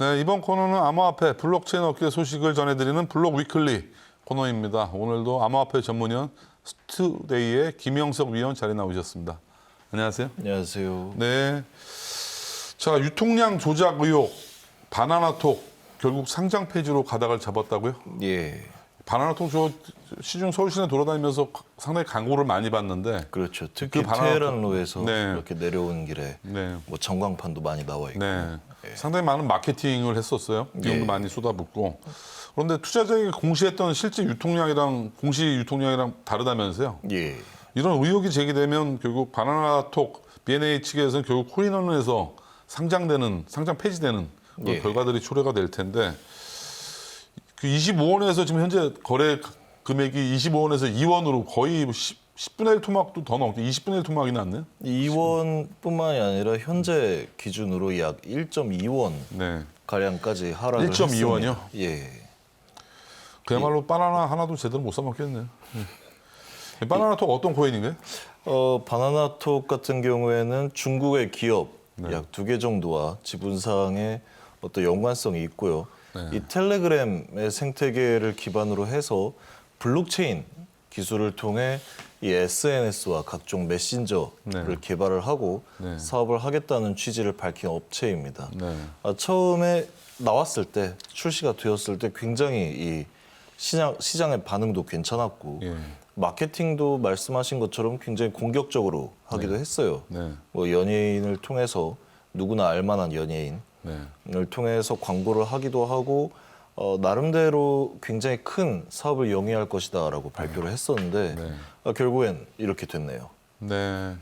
네, 이번 코너는 암호화폐 블록체인 업계 소식을 전해드리는 블록 위클리 코너입니다. 오늘도 암호화폐 전문위원 스투데이의 김영석 위원 자리에 나오셨습니다. 안녕하세요. 안녕하세요. 네. 자, 유통량 조작 의혹, 바나나톡 결국 상장 폐지로 가닥을 잡았다고요? 예, 바나나톡 저 시중 서울시내 돌아다니면서 상당히 광고를 많이 봤는데. 그렇죠. 특히 그 바나나 테헤란로에서 네. 이렇게 내려오는 길에 네. 뭐 전광판도 많이 나와 있고. 네. 예. 상당히 많은 마케팅을 했었어요. 비용도 예. 많이 쏟아붓고. 그런데 투자자에게 공시했던 실제 유통량이랑 공시 유통량이랑 다르다면서요. 예, 이런 의혹이 제기되면 결국 바나나톡 B&A 측에서는 결국 코인원에서 상장 폐지되는 그런 예. 결과들이 초래가 될 텐데 그 25원에서 지금 현재 거래 금액이 25원에서 2원으로 거의 10분의 1 토막도 더 넘게 20분의 1 토막이 났네. 2원뿐만이 아니라 현재 기준으로 약 1.2원 네. 가량까지 하락을 1.2원 이요? 했습니다. 예. 그야말로 바나나 하나도 제대로 못 사먹겠네요. 바나나톡 어떤 코인인가요? 바나나톡 같은 경우에는 중국의 기업 네. 약 2개 정도와 지분상의 어떤 연관성이 있고요. 네. 이 텔레그램의 생태계를 기반으로 해서 블록체인 기술을 통해 이 SNS와 각종 메신저를 네. 개발을 하고 네. 사업을 하겠다는 취지를 밝힌 업체입니다. 네. 처음에 나왔을 때 출시가 되었을 때 굉장히 이 시장의 반응도 괜찮았고 예. 마케팅도 말씀하신 것처럼 굉장히 공격적으로 하기도 했어요. 네. 뭐 연예인을 통해서 누구나 알만한 연예인을 네. 통해서 광고를 하기도 하고 나름대로 굉장히 큰 사업을 영위할 것이다라고 발표를 했었는데 네. 결국엔 이렇게 됐네요. 네.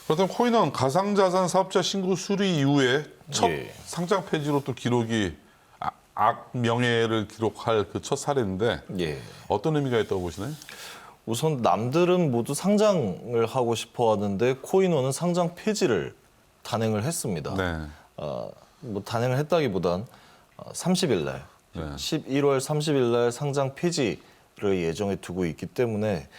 그렇다면 코인원 가상자산 사업자 신고 수리 이후에 첫 예. 상장 폐지로 또 기록이 악명예를 기록할 그 첫 사례인데 예. 어떤 의미가 있다고 보시나요? 우선 남들은 모두 상장을 하고 싶어 하는데 코인원은 상장 폐지를 단행을 했습니다. 네. 뭐 단행을 했다기보단 30일 날, 네. 11월 30일 날 상장 폐지를 예정에 두고 있기 때문에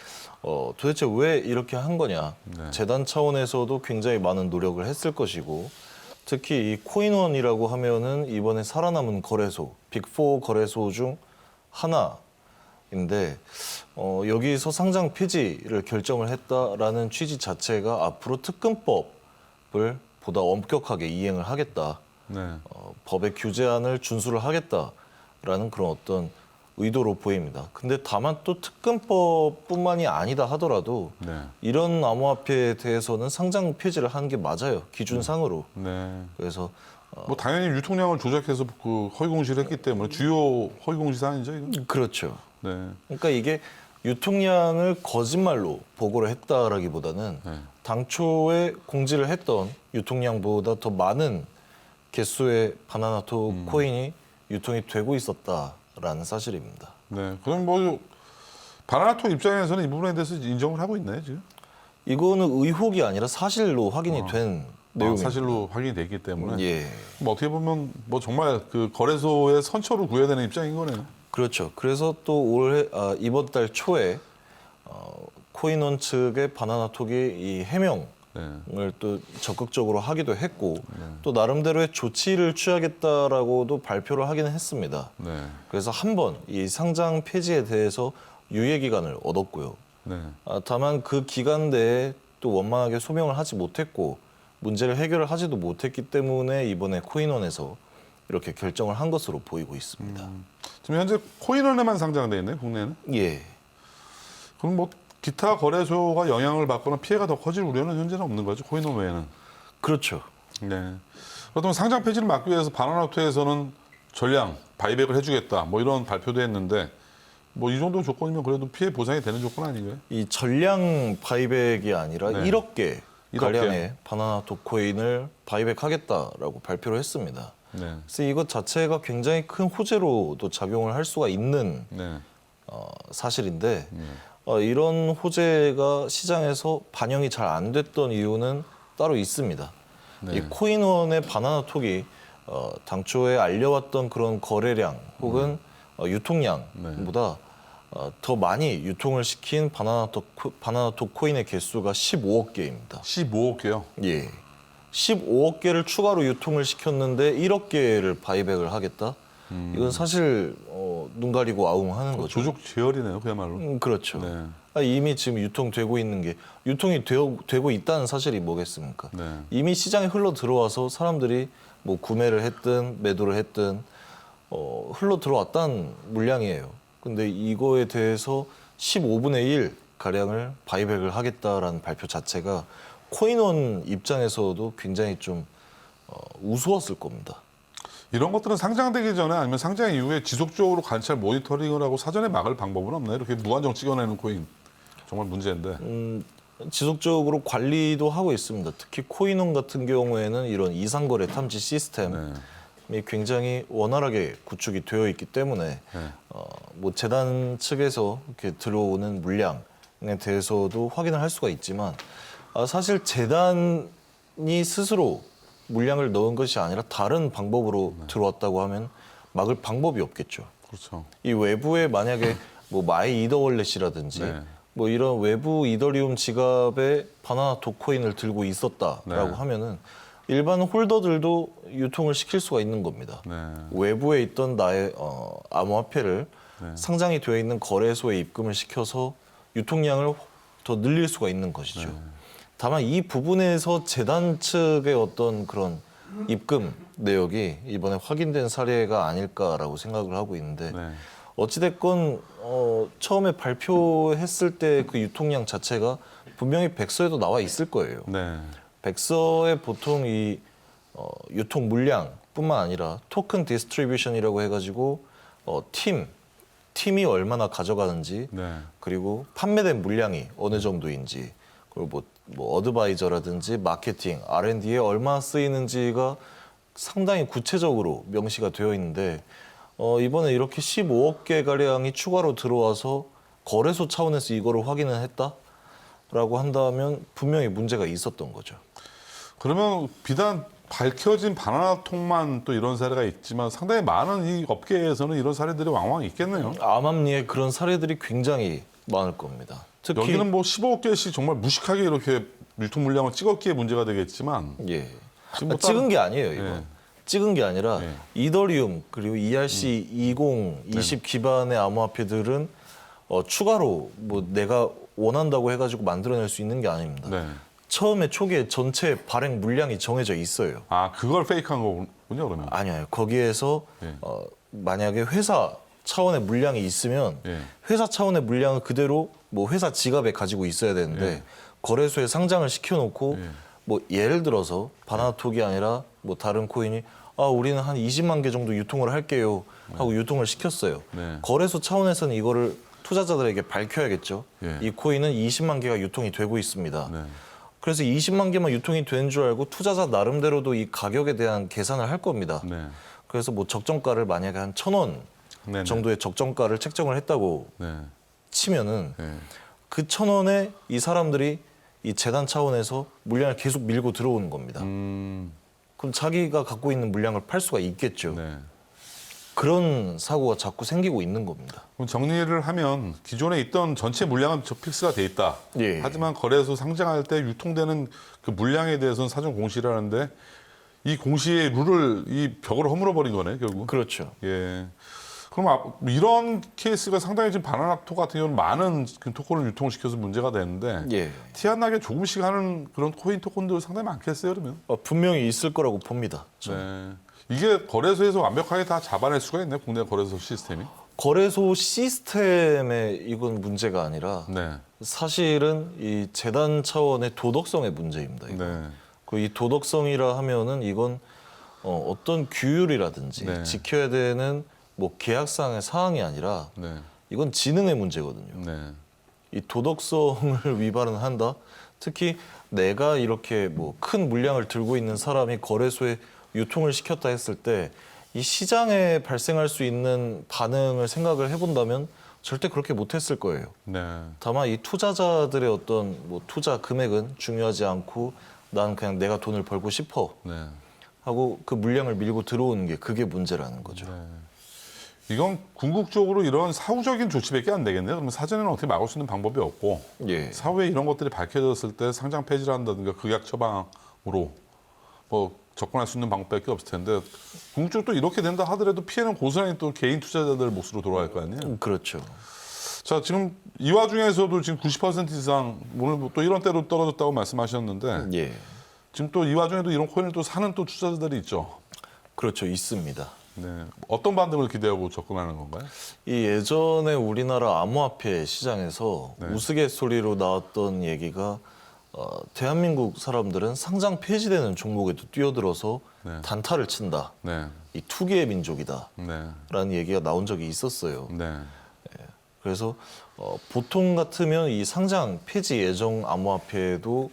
도대체 왜 이렇게 한 거냐. 네. 재단 차원에서도 굉장히 많은 노력을 했을 것이고 특히 이 코인원이라고 하면은 이번에 살아남은 거래소, 빅4 거래소 중 하나인데 여기서 상장 폐지를 결정을 했다라는 취지 자체가 앞으로 특근법을 보다 엄격하게 이행을 하겠다. 네. 법의 규제안을 준수를 하겠다라는 그런 어떤 의도로 보입니다. 근데 다만 또 특근법뿐만이 아니다 하더라도 네. 이런 암호화폐에 대해서는 상장 폐지를 하는 게 맞아요. 기준상으로. 네. 그래서 뭐 당연히 유통량을 조작해서 그 허위 공시를 했기 때문에 주요 허위 공시 사안이죠, 이건. 그렇죠. 네. 그러니까 이게 유통량을 거짓말로 보고를 했다라기보다는 네. 당초에 공지를 했던 유통량보다 더 많은 개수의 바나나톡 코인이 유통이 되고 있었다라는 사실입니다. 네. 그럼 뭐 바나나톡 입장에서는 이 부분에 대해서 인정을 하고 있나요, 지금? 이거는 의혹이 아니라 사실로 확인이 된 내용입니다. 사실로 확인이 됐기 때문에. 예, 뭐 어떻게 보면 뭐 정말 그 거래소의 선처를 구해야 되는 입장인 거네요. 그렇죠. 그래서 또 이번 달 초에 코인원 측의 바나나톡이 이 해명을 네. 또 적극적으로 하기도 했고 또 나름대로의 조치를 취하겠다라고도 발표를 하기는 했습니다. 네. 그래서 한 번 이 상장 폐지에 대해서 유예 기간을 얻었고요. 네. 다만 그 기간 내에 또 원만하게 소명을 하지 못했고 문제를 해결을 하지도 못했기 때문에 이번에 코인원에서 이렇게 결정을 한 것으로 보이고 있습니다. 지금 현재 코인원에만 상장돼 있네요, 국내는. 예, 그럼 뭐 기타 거래소가 영향을 받거나 피해가 더 커질 우려는 현재는 없는 거죠, 코인원 외에는. 그렇죠. 네. 그렇다면 상장 폐지를 막기 위해서 바나나톡에서는 전량 바이백을 해주겠다, 뭐 이런 발표도 했는데 뭐 이 정도 조건이면 그래도 피해 보상이 되는 조건 아닌가요? 이 전량 바이백이 아니라 네. 1억 개 1억 가량의 바나나톡 코인을 바이백하겠다라고 발표를 했습니다. 네. 그래서 이것 자체가 굉장히 큰 호재로도 작용을 할 수가 있는 네. 사실인데 이런 호재가 시장에서 반영이 잘 안 됐던 이유는 따로 있습니다. 네. 이 코인원의 바나나톡이 당초에 알려왔던 그런 거래량 혹은 유통량보다 더 많이 유통을 시킨 바나나톡 코인의 개수가 15억 개입니다. 15억 개요. 예. 15억 개를 추가로 유통을 시켰는데 1억 개를 바이백을 하겠다? 이건 사실 눈 가리고 아웅하는 거죠. 조직 제열이네요, 그야말로. 그렇죠. 네. 이미 지금 유통되고 있는 게 유통이 되고 있다는 사실이 뭐겠습니까? 네. 이미 시장에 흘러 들어와서 사람들이 뭐 구매를 했든 매도를 했든 흘러 들어왔다는 물량이에요. 근데 이거에 대해서 15분의 1 가량을 바이백을 하겠다라는 발표 자체가 코인원 입장에서도 굉장히 좀 우스웠을 겁니다. 이런 것들은 상장되기 전에 아니면 상장 이후에 지속적으로 관찰 모니터링을 하고 사전에 막을 방법은 없나요? 이렇게 무한정 찍어내는 코인 정말 문제인데. 지속적으로 관리도 하고 있습니다. 특히 코인원 같은 경우에는 이런 이상거래 탐지 시스템이 굉장히 원활하게 구축이 되어 있기 때문에 뭐 재단 측에서 이렇게 들어오는 물량에 대해서도 확인을 할 수가 있지만 사실 재단이 스스로 물량을 넣은 것이 아니라 다른 방법으로 들어왔다고 하면 막을 방법이 없겠죠. 그렇죠. 이 외부에 만약에 뭐 마이 이더월렛이라든지 네. 뭐 이런 외부 이더리움 지갑에 바나나 도코인을 들고 있었다라고 네. 하면은 일반 홀더들도 유통을 시킬 수가 있는 겁니다. 네. 외부에 있던 나의 암호화폐를 네. 상장이 되어 있는 거래소에 입금을 시켜서 유통량을 더 늘릴 수가 있는 것이죠. 네. 다만 이 부분에서 재단 측의 어떤 그런 입금 내역이 이번에 확인된 사례가 아닐까라고 생각을 하고 있는데 네. 어찌됐건 처음에 발표했을 때 그 유통량 자체가 분명히 백서에도 나와 있을 거예요. 네. 백서에 보통 이 유통 물량뿐만 아니라 토큰 디스트리뷰션이라고 해가지고 팀이 얼마나 가져가는지 네. 그리고 판매된 물량이 어느 정도인지 그리고 뭐 어드바이저라든지 마케팅, R&D에 얼마나 쓰이는지가 상당히 구체적으로 명시가 되어 있는데 이번에 이렇게 15억 개 가량이 추가로 들어와서 거래소 차원에서 이거를 확인을 했다라고 한다면 분명히 문제가 있었던 거죠. 그러면 비단 밝혀진 바나나통만 또 이런 사례가 있지만 상당히 많은 이 업계에서는 이런 사례들이 왕왕 있겠네요. 암암리에 그런 사례들이 굉장히 많을 겁니다. 특히 여기는 뭐 15억 개씩 정말 무식하게 이렇게 유통 물량을 찍었기에 문제가 되겠지만 예. 지금 뭐 찍은 게 아니에요, 이거. 예. 찍은 게 아니라 예. 이더리움 그리고 ERC 2020 기반의 암호화폐들은 추가로 뭐 내가 원한다고 해가지고 만들어낼 수 있는 게 아닙니다. 네. 처음에 초기에 전체 발행 물량이 정해져 있어요. 아 그걸 페이크한 거군요 그러면. 아니요. 거기에서 예. 만약에 회사 차원의 물량이 있으면 예. 회사 차원의 물량을 그대로 뭐 회사 지갑에 가지고 있어야 되는데 예. 거래소에 상장을 시켜놓고 예. 뭐 예를 들어서 바나나톡이 아니라 뭐 다른 코인이 우리는 한 20만 개 정도 유통을 할게요 하고 유통을 시켰어요. 네. 거래소 차원에서는 이거를 투자자들에게 밝혀야겠죠. 예. 이 코인은 20만 개가 유통이 되고 있습니다. 네. 그래서 20만 개만 유통이 되는 줄 알고 투자자 나름대로도 이 가격에 대한 계산을 할 겁니다. 네. 그래서 뭐 적정가를 만약에 한 1,000원 네네. 정도의 적정가를 책정을 했다고 네. 치면은 네. 그 1,000원에 이 사람들이 이 재단 차원에서 물량을 계속 밀고 들어오는 겁니다. 그럼 자기가 갖고 있는 물량을 팔 수가 있겠죠. 네. 그런 사고가 자꾸 생기고 있는 겁니다. 그럼 정리를 하면 기존에 있던 전체 물량은 저 픽스가 돼 있다. 예. 하지만 거래소 상장할 때 유통되는 그 물량에 대해서는 사전 공시를 하는데 이 공시의 룰을 이 벽을 허물어 버린 거네 결국. 그렇죠. 예. 그럼 이런 케이스가 상당히 지금 바나나토 같은 경우는 많은 그 토큰을 유통시켜서 문제가 되는데 예. 티 안 나게 조금씩 하는 그런 코인 토큰들 상당히 많겠어요 그러면. 분명히 있을 거라고 봅니다. 저는. 네. 이게 거래소에서 완벽하게 다 잡아낼 수가 있나요? 국내 거래소 시스템이? 거래소 시스템에 이건 문제가 아니라 네. 사실은 이 재단 차원의 도덕성의 문제입니다. 이거. 네. 그 이 도덕성이라 하면은 이건 어떤 규율이라든지 네. 지켜야 되는 뭐 계약상의 사항이 아니라 네. 이건 지능의 문제거든요. 네. 이 도덕성을 위반은 한다. 특히 내가 이렇게 뭐 큰 물량을 들고 있는 사람이 거래소에 유통을 시켰다 했을 때 이 시장에 발생할 수 있는 반응을 생각을 해본다면 절대 그렇게 못했을 거예요. 네. 다만 이 투자자들의 어떤 뭐 투자 금액은 중요하지 않고 난 그냥 내가 돈을 벌고 싶어 네. 하고 그 물량을 밀고 들어오는 게 그게 문제라는 거죠. 네. 이건 궁극적으로 이런 사후적인 조치밖에 안 되겠네요. 그러면 사전에는 어떻게 막을 수 있는 방법이 없고 예. 사후에 이런 것들이 밝혀졌을 때 상장 폐지를 한다든가 극약 처방으로 뭐 접근할 수 있는 방법밖에 없을 텐데 궁극적으로 또 이렇게 된다 하더라도 피해는 고스란히 또 개인 투자자들 몫으로 돌아갈 거 아니에요. 그렇죠. 자, 지금 이 와중에서도 지금 90% 이상 오늘 또 이런 때로 떨어졌다고 말씀하셨는데 예. 지금 또 이 와중에도 이런 코인을 또 사는 또 투자자들이 있죠. 그렇죠. 있습니다. 네. 어떤 반등을 기대하고 접근하는 건가요? 이 예전에 우리나라 암호화폐 시장에서 네. 우스갯소리로 나왔던 얘기가 대한민국 사람들은 상장 폐지되는 종목에도 뛰어들어서 네. 단타를 친다. 네. 이 투기의 민족이다. 네. 라는 얘기가 나온 적이 있었어요. 네. 그래서 보통 같으면 이 상장 폐지 예정 암호화폐에도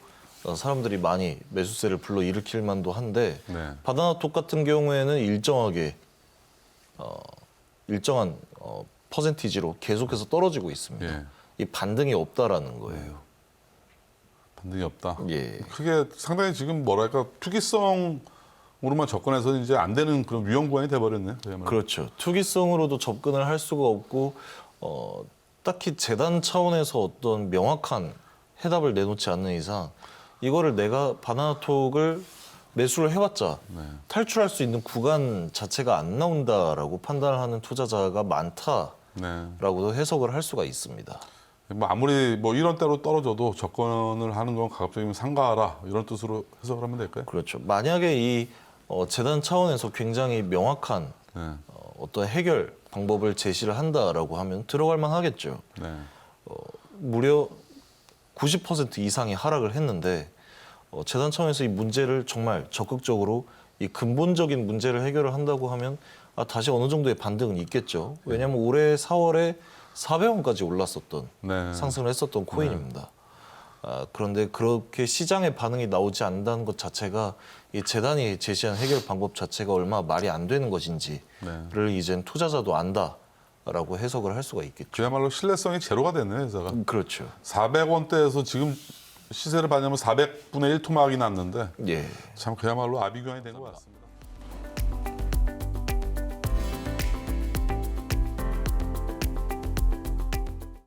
사람들이 많이 매수세를 불러일으킬 만도 한데 네. 바나나톡 같은 경우에는 일정한 퍼센티지로 계속해서 떨어지고 있습니다. 예. 이 반등이 없다라는 거예요. 반등이 없다. 예. 크게 상당히 지금 뭐랄까 투기성으로만 접근해서 이제 안 되는 그런 위험 구간이 돼버렸네요. 그야말로. 그렇죠. 투기성으로도 접근을 할 수가 없고 딱히 재단 차원에서 어떤 명확한 해답을 내놓지 않는 이상 이거를 내가 바나나톡을 매수를 해봤자 네. 탈출할 수 있는 구간 자체가 안 나온다라고 판단을 하는 투자자가 네. 많다라고도 해석을 할 수가 있습니다. 뭐 아무리 뭐 이런 때로 떨어져도 접근을 하는 건 가급적이면 상가하라 이런 뜻으로 해석을 하면 될까요? 그렇죠. 만약에 이 재단 차원에서 굉장히 명확한 네. 어떤 해결 방법을 제시를 한다라고 하면 들어갈 만하겠죠. 네. 무려 90% 이상이 하락을 했는데 재단 차원에서 이 문제를 정말 적극적으로 이 근본적인 문제를 해결을 한다고 하면 다시 어느 정도의 반등은 있겠죠. 왜냐하면 올해 4월에 400원까지 올랐었던 네. 상승을 했었던 코인입니다. 그런데 그렇게 시장의 반응이 나오지 않는다는 것 자체가 이 재단이 제시한 해결 방법 자체가 얼마나 말이 안 되는 것인지를 이젠 투자자도 안다라고 해석을 할 수가 있겠죠. 그야말로 신뢰성이 제로가 됐네요, 회사가. 그렇죠. 400원대에서 지금 시세를 봐냐면 400분의 1 토막이 났는데 예. 참 그야말로 아비규환이 된 것 같습니다.